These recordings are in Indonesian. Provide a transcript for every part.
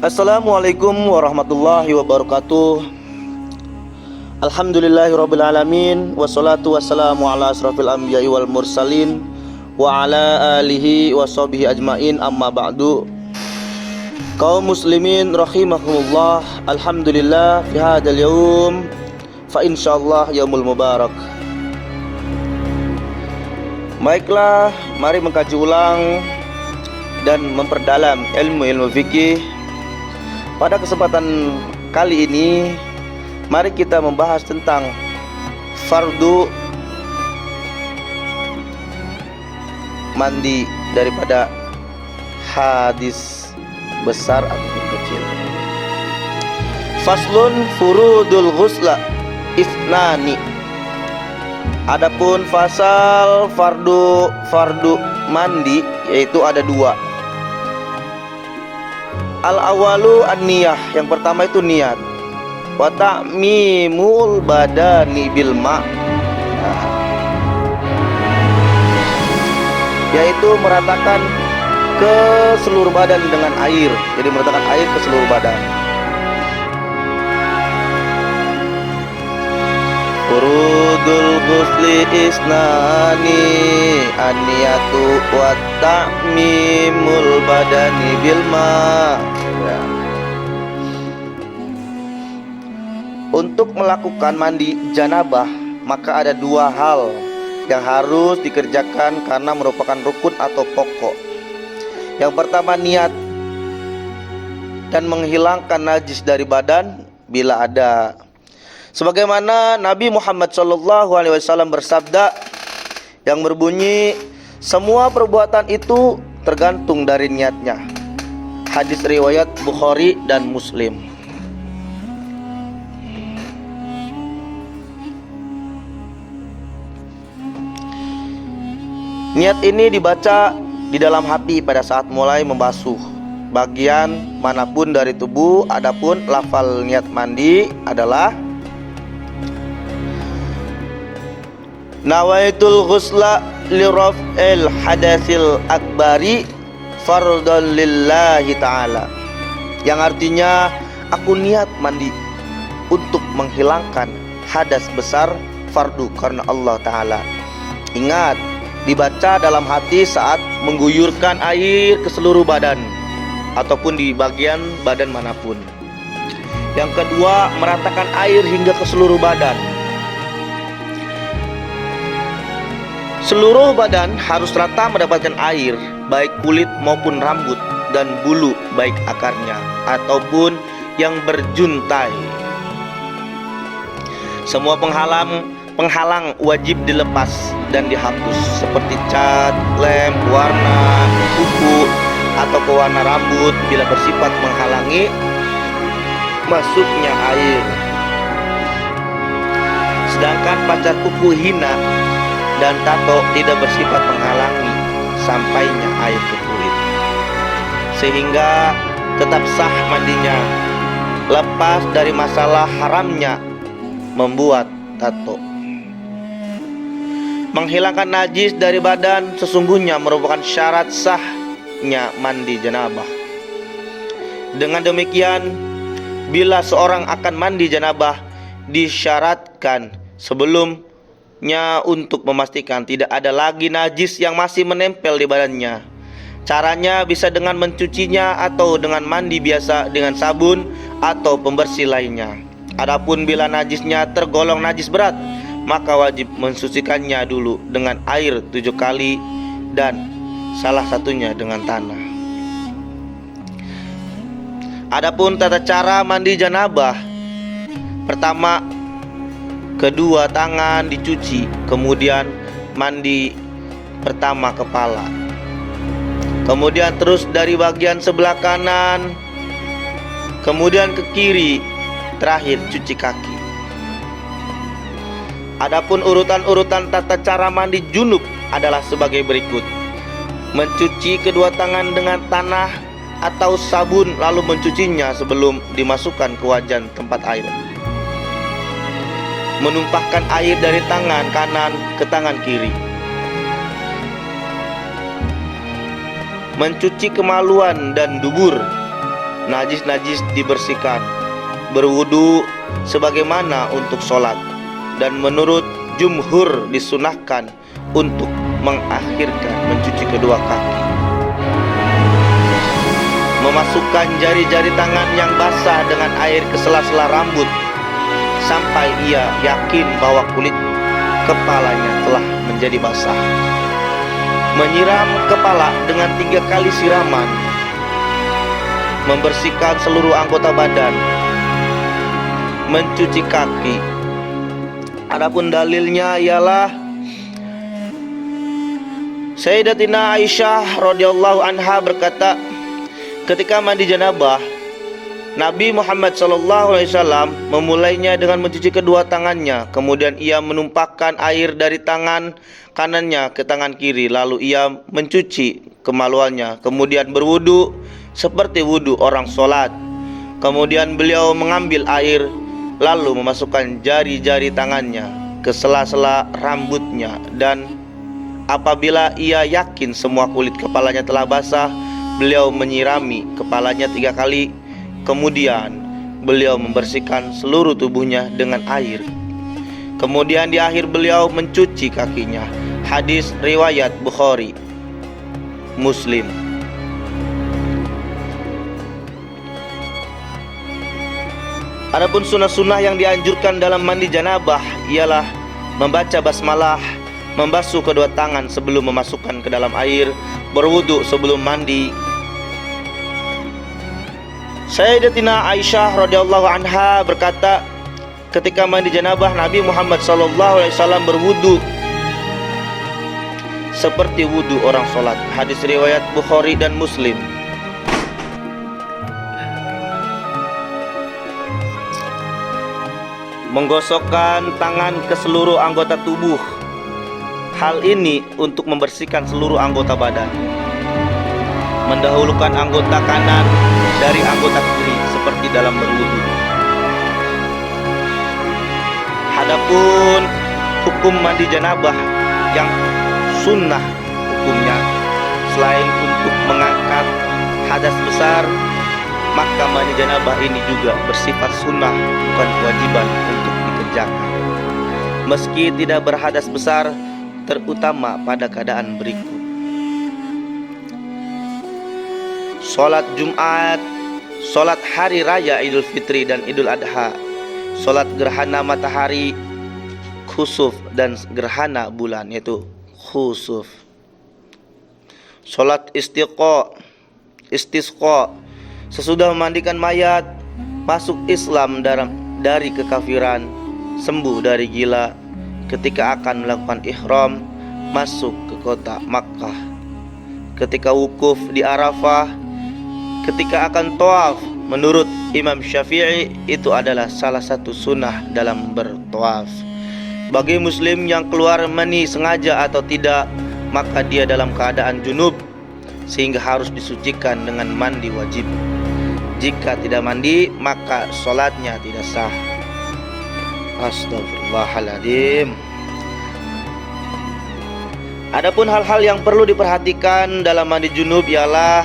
Assalamualaikum warahmatullahi wabarakatuh. Alhamdulillahirrabbilalamin. Wassalatu wassalamu ala asrafil anbiya'i wal mursalin wa ala alihi wa sahbihi ajmain, amma ba'du. Kaum muslimin rahimakumullah, alhamdulillah fi hadal yaum fa insyaallah yaumul mubarak. Baiklah, mari mengkaji ulang dan memperdalam ilmu fikih. Pada kesempatan kali ini, mari kita membahas tentang fardu mandi daripada hadis besar ataupun kecil. Faslun furudul ghusla ifnani. Adapun fasal fardu mandi yaitu ada dua. Al-awalu an-niyah, yang pertama itu niat. Wa ta'mimul badani bil ma', yaitu meratakan ke seluruh badan dengan air. Jadi meratakan air ke seluruh badan. Furudul ghusli isnani an-niyatu wa ta'mimul badani bil ma'. Untuk melakukan mandi janabah, maka ada dua hal yang harus dikerjakan karena merupakan rukun atau pokok. Yang pertama niat dan menghilangkan najis dari badan bila ada. Sebagaimana Nabi Muhammad SAW bersabda yang berbunyi, semua perbuatan itu tergantung dari niatnya. Hadis riwayat Bukhari dan Muslim. Niat ini dibaca di dalam hati pada saat mulai membasuh bagian manapun dari tubuh. Adapun lafal niat mandi adalah nawaitul ghusla li raf'il hadatsil akbari fardhan lillahi ta'ala, yang artinya aku niat mandi untuk menghilangkan hadas besar fardu karena Allah Ta'ala. Ingat, dibaca dalam hati saat mengguyurkan air ke seluruh badan ataupun di bagian badan manapun. Yang kedua, meratakan air hingga ke seluruh badan. Seluruh badan harus rata mendapatkan air, baik kulit maupun rambut dan bulu, baik akarnya ataupun yang berjuntai. Semua penghalang wajib dilepas dan dihapus, seperti cat, lem, warna, kuku atau pewarna rambut bila bersifat menghalangi masuknya air. Sedangkan pacar kuku hina dan tato tidak bersifat menghalangi sampainya air ke kulit, sehingga tetap sah mandinya, lepas dari masalah haramnya membuat tato. Menghilangkan najis dari badan sesungguhnya merupakan syarat sahnya mandi janabah. Dengan demikian, bila seorang akan mandi janabah, disyaratkan sebelumnya untuk memastikan tidak ada lagi najis yang masih menempel di badannya. Caranya bisa dengan mencucinya atau dengan mandi biasa dengan sabun atau pembersih lainnya. Adapun bila najisnya tergolong najis berat, maka wajib mensucikannya dulu dengan air 7 kali dan salah satunya dengan tanah. Adapun tata cara mandi janabah, pertama, kedua tangan dicuci, kemudian mandi pertama kepala, kemudian terus dari bagian sebelah kanan, kemudian ke kiri, terakhir cuci kaki. Adapun urutan-urutan tata cara mandi junub adalah sebagai berikut: mencuci kedua tangan dengan tanah atau sabun, lalu mencucinya sebelum dimasukkan ke wajan tempat air. Menumpahkan air dari tangan kanan ke tangan kiri. mencuci kemaluan dan dubur. najis-najis dibersihkan, berwudu sebagaimana untuk sholat, dan menurut jumhur disunahkan untuk mengakhirkan mencuci kedua kaki, memasukkan jari-jari tangan yang basah dengan air ke sela-sela rambut sampai ia yakin bahwa kulit kepalanya telah menjadi basah, menyiram kepala dengan 3 kali siraman, membersihkan seluruh anggota badan, mencuci kaki. Adapun dalilnya ialah Sayyidatina Aisyah radhiyallahu anha berkata, ketika mandi janabah, Nabi Muhammad SAW memulainya dengan mencuci kedua tangannya, kemudian ia menumpahkan air dari tangan kanannya ke tangan kiri, lalu ia mencuci kemaluannya, kemudian berwudu seperti wudu orang sholat. Kemudian beliau mengambil air, lalu memasukkan jari-jari tangannya ke sela-sela rambutnya, dan apabila ia yakin semua kulit kepalanya telah basah, beliau menyirami kepalanya 3 kali. Kemudian beliau membersihkan seluruh tubuhnya dengan air. Kemudian di akhir beliau mencuci kakinya. Hadis riwayat Bukhari, Muslim. Adapun sunnah-sunnah yang dianjurkan dalam mandi janabah ialah membaca basmalah, membasuh kedua tangan sebelum memasukkan ke dalam air, berwudu sebelum mandi. Sayyidatina Aisyah radhiyallahu anha berkata, ketika mandi janabah Nabi Muhammad SAW berwudu seperti wudu orang sholat. Hadis riwayat Bukhari dan Muslim. Menggosokkan tangan ke seluruh anggota tubuh. Hal ini untuk membersihkan seluruh anggota badan. Mendahulukan anggota kanan dari anggota kiri seperti dalam berwudu. Adapun hukum mandi janabah yang sunnah hukumnya, selain untuk mengangkat hadas besar, maka mandi janabah ini juga bersifat sunnah, bukan kewajiban untuk dikerjakan. Meski tidak berhadas besar, terutama pada keadaan berikut: sholat Jumat, sholat hari raya Idul Fitri dan Idul Adha, sholat gerhana matahari khusuf dan gerhana bulan yaitu khusuf, sholat istisqa sesudah memandikan mayat, masuk Islam dari kekafiran, sembuh dari gila, ketika akan melakukan ihram, masuk ke kota Makkah, ketika wukuf di Arafah, ketika akan tawaf. Menurut Imam Syafi'i, itu adalah salah satu sunnah dalam bertawaf. Bagi muslim yang keluar mani sengaja atau tidak, maka dia dalam keadaan junub, sehingga harus disucikan dengan mandi wajib. Jika tidak mandi, maka sholatnya tidak sah. Astagfirullahaladzim. Adapun hal-hal yang perlu diperhatikan dalam mandi junub ialah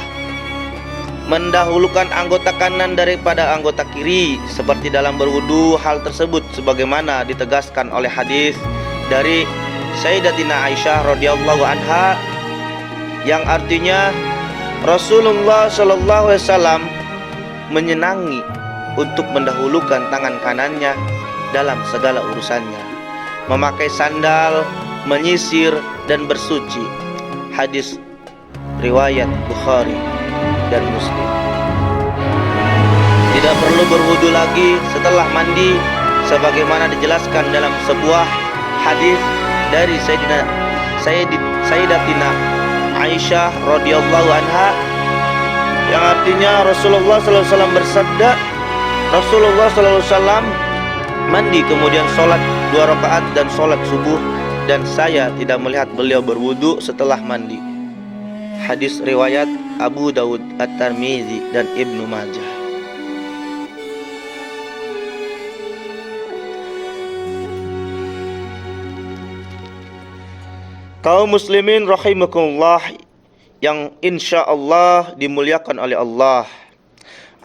mendahulukan anggota kanan daripada anggota kiri seperti dalam berwudu. Hal tersebut sebagaimana ditegaskan oleh hadis dari Sayyidatina Aisyah radhiyallahu anha, yang artinya Rasulullah SAW menyenangi untuk mendahulukan tangan kanannya dalam segala urusannya, memakai sandal, menyisir dan bersuci. Hadis riwayat Bukhari dan Muslim. Tidak perlu berwudu lagi setelah mandi sebagaimana dijelaskan dalam sebuah hadis dari Sayyidatina Aisyah radhiyallahu anha, yang artinya Rasulullah SAW bersabda, Rasulullah SAW mandi kemudian sholat 2 rakaat dan sholat subuh, dan saya tidak melihat beliau berwudu setelah mandi. Hadis riwayat Abu Dawud, At-Tirmidzi dan Ibnu Majah. Kaum muslimin rahimakumullah yang insya Allah dimuliakan oleh Allah.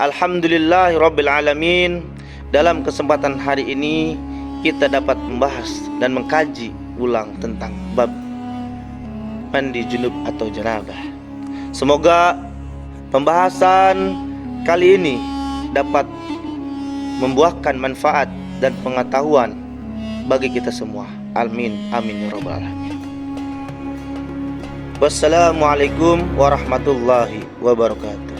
Alhamdulillahirabbil alamin. Dalam kesempatan hari ini kita dapat membahas dan mengkaji ulang tentang bab mandi junub atau janabah. Semoga pembahasan kali ini dapat membuahkan manfaat dan pengetahuan bagi kita semua. Amin amin ya rabbal alamin. Wassalamualaikum warahmatullahi wabarakatuh.